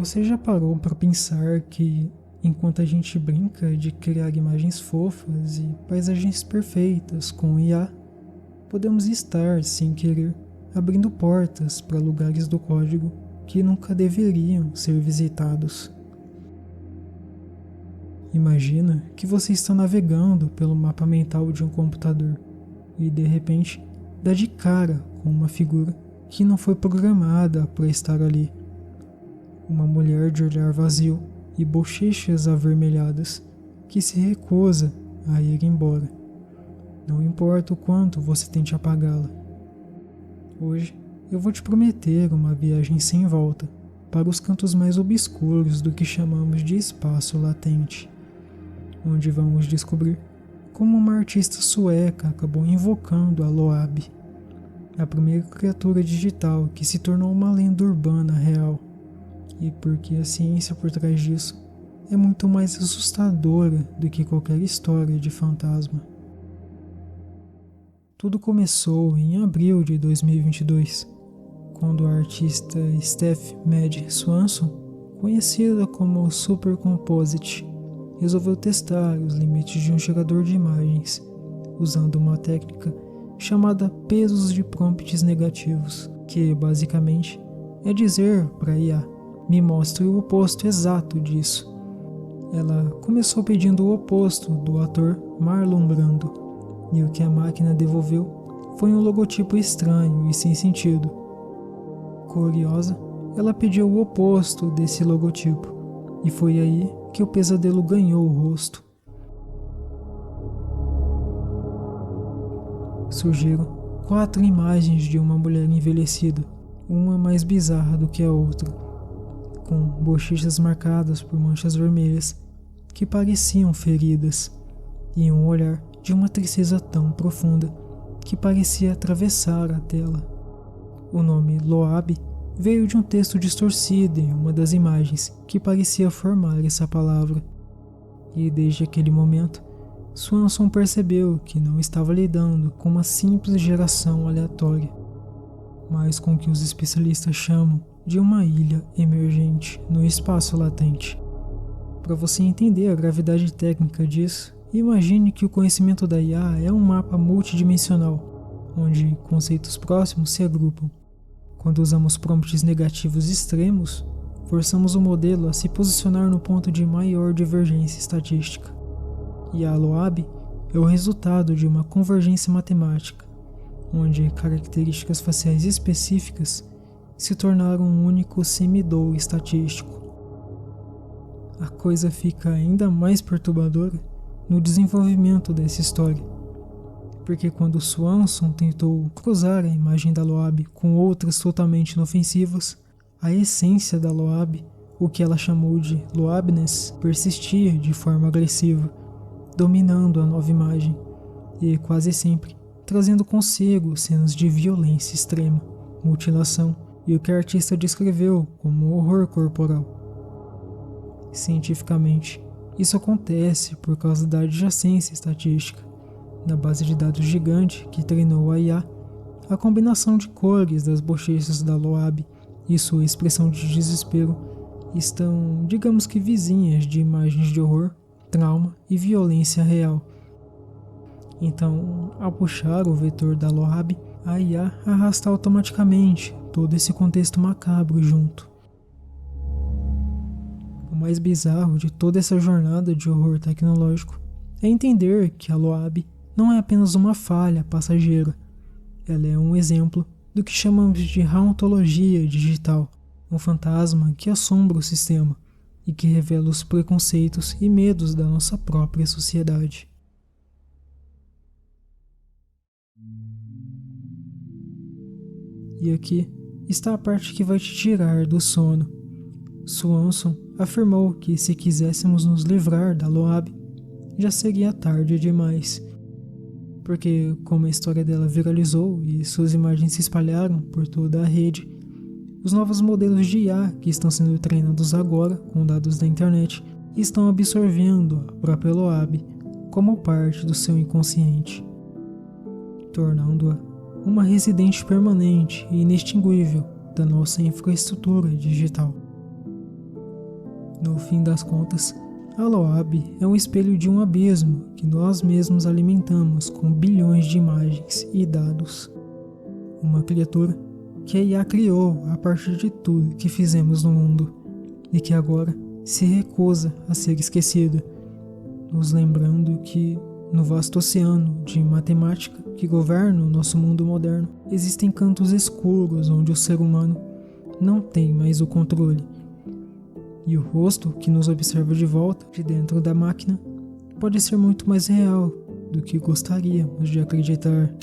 Você já parou para pensar que, enquanto a gente brinca de criar imagens fofas e paisagens perfeitas com IA, podemos estar, sem querer, abrindo portas para lugares do código que nunca deveriam ser visitados? Imagina que você está navegando pelo mapa mental de um computador e, de repente, dá de cara com uma figura que não foi programada para estar ali. Uma mulher de olhar vazio e bochechas avermelhadas que se recusa a ir embora. Não importa o quanto você tente apagá-la. Hoje eu vou te prometer uma viagem sem volta para os cantos mais obscuros do que chamamos de espaço latente, onde vamos descobrir como uma artista sueca acabou invocando a Loab, a primeira criatura digital que se tornou uma lenda urbana real, e porque a ciência por trás disso é muito mais assustadora do que qualquer história de fantasma. Tudo começou em abril de 2022, quando a artista Steph Mad Swanson, conhecida como Super Composite, resolveu testar os limites de um gerador de imagens, usando uma técnica chamada pesos de prompts negativos, que basicamente é dizer para a IA, me mostre o oposto exato disso. Ela começou pedindo o oposto do ator Marlon Brando, e o que a máquina devolveu foi um logotipo estranho e sem sentido. Curiosa, ela pediu o oposto desse logotipo, e foi aí que o pesadelo ganhou o rosto. Surgiram 4 imagens de uma mulher envelhecida, uma mais bizarra do que a outra, com bochechas marcadas por manchas vermelhas que pareciam feridas, e um olhar de uma tristeza tão profunda que parecia atravessar a tela. O nome Loab veio de um texto distorcido em uma das imagens que parecia formar essa palavra. E desde aquele momento, Swanson percebeu que não estava lidando com uma simples geração aleatória, mas com o que os especialistas chamam de uma ilha emergente no espaço latente. Para você entender a gravidade técnica disso, imagine que o conhecimento da IA é um mapa multidimensional, onde conceitos próximos se agrupam. Quando usamos prompts negativos extremos, forçamos o modelo a se posicionar no ponto de maior divergência estatística. E a Loab é o resultado de uma convergência matemática, onde características faciais específicas se tornaram um único semidow estatístico. A coisa fica ainda mais perturbadora no desenvolvimento dessa história, porque quando Swanson tentou cruzar a imagem da Loab com outras totalmente inofensivas, a essência da Loab, o que ela chamou de Loabness, persistia de forma agressiva, dominando a nova imagem, e quase sempre trazendo consigo cenas de violência extrema, mutilação e o que a artista descreveu como horror corporal. Cientificamente, isso acontece por causa da adjacência estatística. Na base de dados gigante que treinou a IA, a combinação de cores das bochechas da Loab e sua expressão de desespero estão, digamos que vizinhas de imagens de horror, trauma e violência real. Então, ao puxar o vetor da Loab, a IA arrasta automaticamente todo esse contexto macabro junto. O mais bizarro de toda essa jornada de horror tecnológico é entender que a Loab não é apenas uma falha passageira. Ela é um exemplo do que chamamos de hauntologia digital, um fantasma que assombra o sistema e que revela os preconceitos e medos da nossa própria sociedade. E aqui está a parte que vai te tirar do sono. Swanson afirmou que se quiséssemos nos livrar da Loab, já seria tarde demais. Porque, como a história dela viralizou e suas imagens se espalharam por toda a rede, os novos modelos de IA que estão sendo treinados agora com dados da internet estão absorvendo a própria Loab como parte do seu inconsciente, tornando-a uma residente permanente e inextinguível da nossa infraestrutura digital. No fim das contas, a Loab é um espelho de um abismo que nós mesmos alimentamos com bilhões de imagens e dados. Uma criatura que a IA criou a partir de tudo que fizemos no mundo e que agora se recusa a ser esquecida, nos lembrando que no vasto oceano de matemática que governa o nosso mundo moderno, existem cantos escuros onde o ser humano não tem mais o controle. E o rosto que nos observa de volta, de dentro da máquina, pode ser muito mais real do que gostaríamos de acreditar.